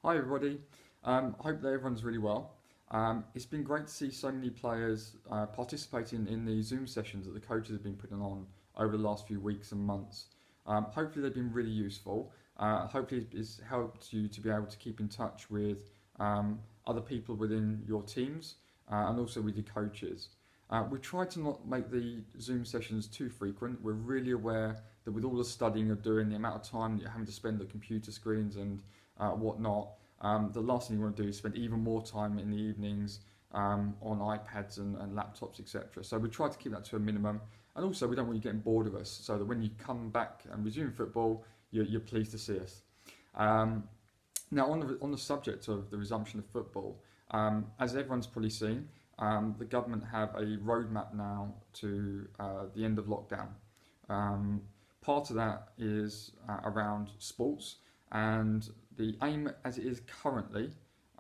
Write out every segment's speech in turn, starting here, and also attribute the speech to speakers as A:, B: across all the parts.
A: Hi everybody. Hope that everyone's really well. It's been great to see so many players participating in the Zoom sessions that the coaches have been putting on over the last few weeks and months. Hopefully they've been really useful. Hopefully it's helped you to be able to keep in touch with other people within your teams and also with your coaches. We try to not make the Zoom sessions too frequent. We're really aware that with all the studying you're doing, the amount of time that you're having to spend at computer screens and whatnot, the last thing you want to do is spend even more time in the evenings on iPads and laptops, etc. So we try to keep that to a minimum. And also, we don't want you getting bored of us, so that when you come back and resume football, you're pleased to see us. Now, on the subject of the resumption of football, as everyone's probably seen, the government have a roadmap now to the end of lockdown. Part of that is around sports, and the aim as it is currently,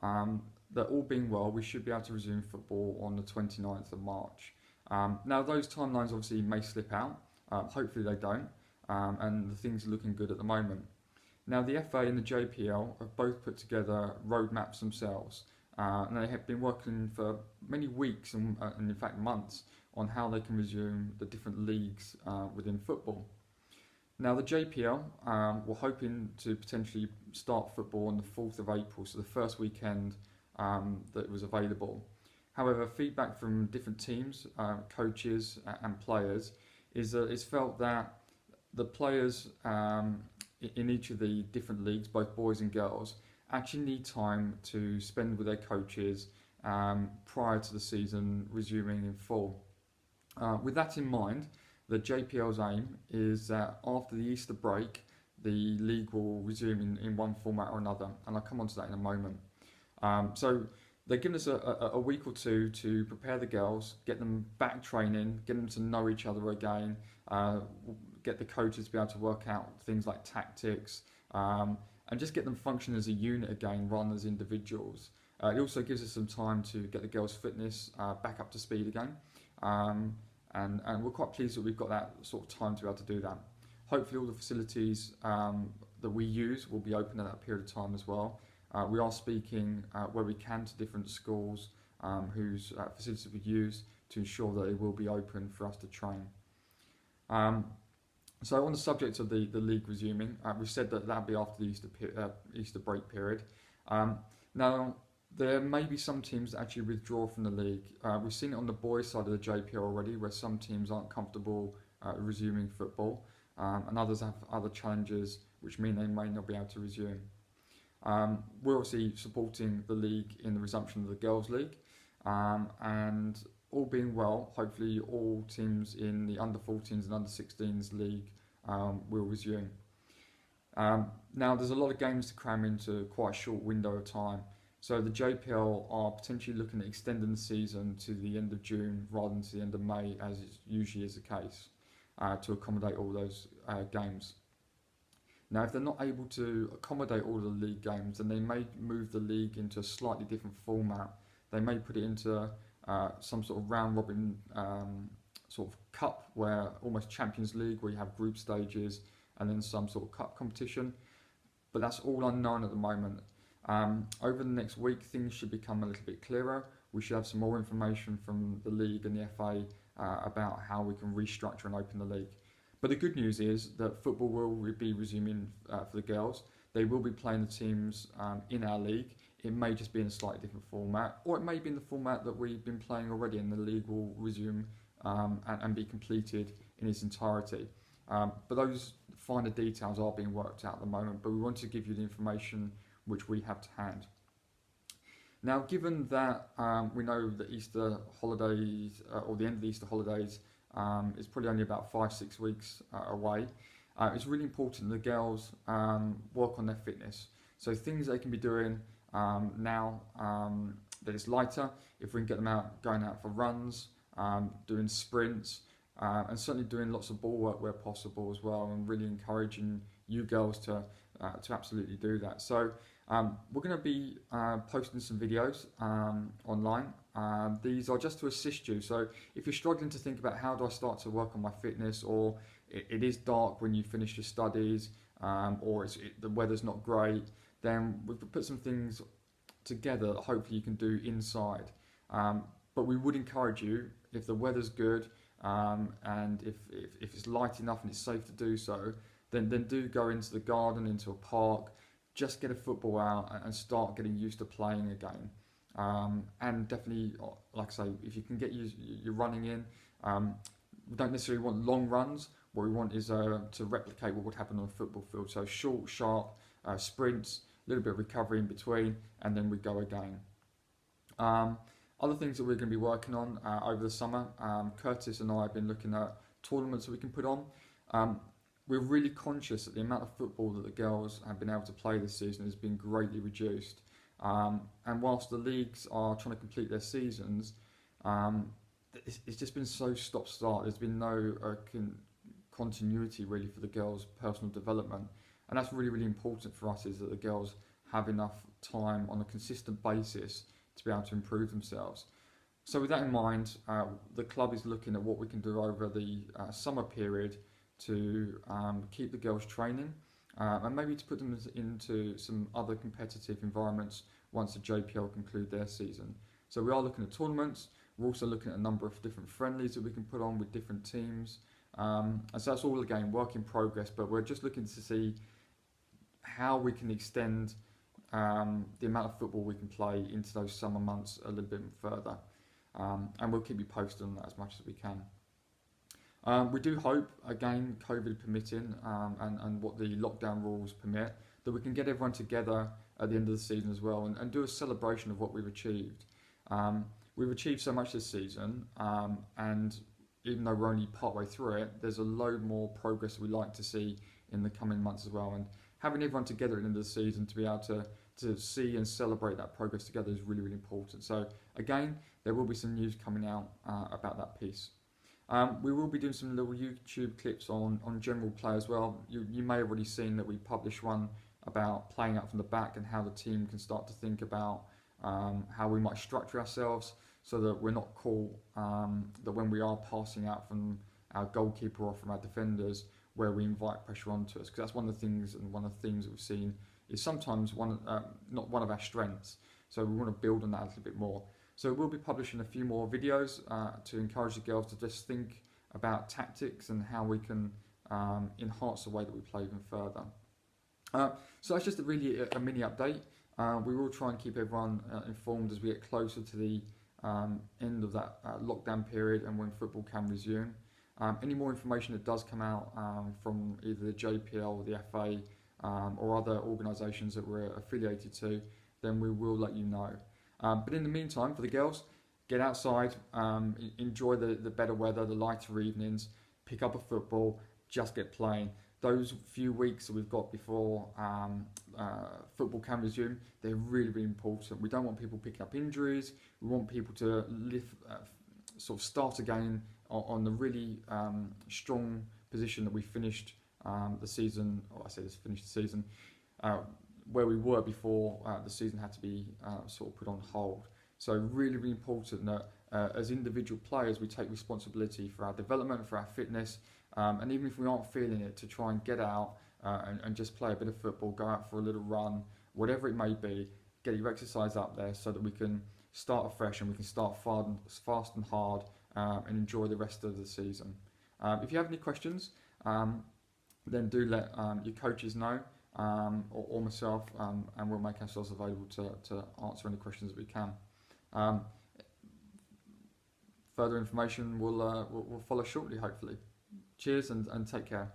A: that all being well, we should be able to resume football on the 29th of March. Now, those timelines obviously may slip out. Hopefully they don't, and the things are looking good at the moment. Now, the FA and the JPL have both put together roadmaps themselves, and they have been working for many weeks and in fact months on how they can resume the different leagues within football. Now, the JPL, we're hoping to potentially start football on the 4th of April, so the first weekend that was available. However, feedback from different teams, coaches and players is that it's felt that the players in each of the different leagues, both boys and girls, actually need time to spend with their coaches prior to the season resuming in full. With that in mind, the JPL's aim is that after the Easter break, the league will resume in one format or another, and I'll come on to that in a moment. So they're giving us a week or two to prepare the girls, get them back training, get them to know each other again, get the coaches to be able to work out things like tactics, and just get them functioning as a unit again rather than as individuals. It also gives us some time to get the girls' fitness back up to speed again. And we're quite pleased that we've got that sort of time to be able to do that. Hopefully all the facilities that we use will be open at that period of time as well. We are speaking where we can to different schools whose facilities we use to ensure that they will be open for us to train. So on the subject of the league resuming, we've said that that'll be after the Easter break period. Now, there may be some teams that actually withdraw from the league. We've seen it on the boys' side of the JPL already, where some teams aren't comfortable resuming football, and others have other challenges, which mean they may not be able to resume. We're obviously supporting the league in the resumption of the Girls' League, and all being well, hopefully all teams in the under-14s and under-16s league will resume. Now, there's a lot of games to cram into quite a short window of time. So the JPL are potentially looking at extending the season to the end of June rather than to the end of May, as it usually is the case, to accommodate all those games. Now, if they're not able to accommodate all of the league games, then they may move the league into a slightly different format. They may put it into some sort of round-robin sort of cup, where almost Champions League, where you have group stages and then some sort of cup competition. But that's all unknown at the moment. Over the next week, things should become a little bit clearer. We should have some more information from the league and the FA about how we can restructure and open the league. But the good news is that football will be resuming for the girls. They will be playing the teams in our league. It may just be in a slightly different format, or it may be in the format that we've been playing already, and the league will resume and be completed in its entirety. But those finer details are being worked out at the moment, but we want to give you the information which we have to hand. Now, given that we know that Easter holidays, or the end of the Easter holidays, is probably only about 5-6 weeks away, it's really important the girls work on their fitness. So things they can be doing now that it's lighter, if we can get them out, going out for runs, doing sprints, and certainly doing lots of ball work where possible as well, and really encouraging you girls to absolutely do that. So we're going to be posting some videos online. These are just to assist you. So if you're struggling to think about how do I start to work on my fitness, or it is dark when you finish your studies, or the weather's not great, then we've put some things together that hopefully you can do inside. But we would encourage you, if the weather's good and if it's light enough and it's safe to do so, then do go into the garden, into a park, just get a football out and start getting used to playing again. And definitely, like I say, if you can get your running in, we don't necessarily want long runs. What we want is to replicate what would happen on a football field. So short, sharp sprints, a little bit of recovery in between, and then we go again. Other things that we're going to be working on over the summer, Curtis and I have been looking at tournaments that we can put on. We're really conscious that the amount of football that the girls have been able to play this season has been greatly reduced. And whilst the leagues are trying to complete their seasons, it's just been so stop-start. There's been no continuity really for the girls' personal development. And that's really, really important for us, is that the girls have enough time on a consistent basis to be able to improve themselves. So with that in mind, the club is looking at what we can do over the summer period to keep the girls training and maybe to put them into some other competitive environments once the JPL conclude their season. So we are looking at tournaments. We're also looking at a number of different friendlies that we can put on with different teams. And so that's all, again, work in progress, but we're just looking to see how we can extend the amount of football we can play into those summer months a little bit further. And we'll keep you posted on that as much as we can. We do hope, again, COVID permitting, and what the lockdown rules permit, that we can get everyone together at the end of the season as well and do a celebration of what we've achieved. We've achieved so much this season, and even though we're only partway through it, there's a load more progress we'd like to see in the coming months as well. And having everyone together at the end of the season to be able to see and celebrate that progress together is really, really important. So again, there will be some news coming out about that piece. We will be doing some little YouTube clips on general play as well. You may have already seen that we published one about playing out from the back and how the team can start to think about how we might structure ourselves so that we're not caught, that when we are passing out from our goalkeeper or from our defenders, where we invite pressure onto us. Because that's one of the things and one of the themes that we've seen is sometimes not one of our strengths. So we want to build on that a little bit more. So we'll be publishing a few more videos to encourage the girls to just think about tactics and how we can enhance the way that we play even further. So that's just really a mini update. We will try and keep everyone informed as we get closer to the end of that lockdown period and when football can resume. Any more information that does come out from either the JPL or the FA or other organisations that we're affiliated to, then we will let you know. But in the meantime, for the girls, get outside, enjoy the better weather, the lighter evenings, pick up a football, just get playing. Those few weeks that we've got before football can resume, they're really, really important. We don't want people picking up injuries. We want people to sort of start again on the really strong position that we finished the season, or I say this finished the season, where we were before the season had to be sort of put on hold. So really, really important that as individual players we take responsibility for our development, for our fitness, and even if we aren't feeling it, to try and get out and just play a bit of football, go out for a little run, whatever it may be, get your exercise up there so that we can start afresh and we can start fast and hard and enjoy the rest of the season. If you have any questions, then do let your coaches know or myself, and we'll make ourselves available to answer any questions that we can. Further information will follow shortly, hopefully. Cheers and take care.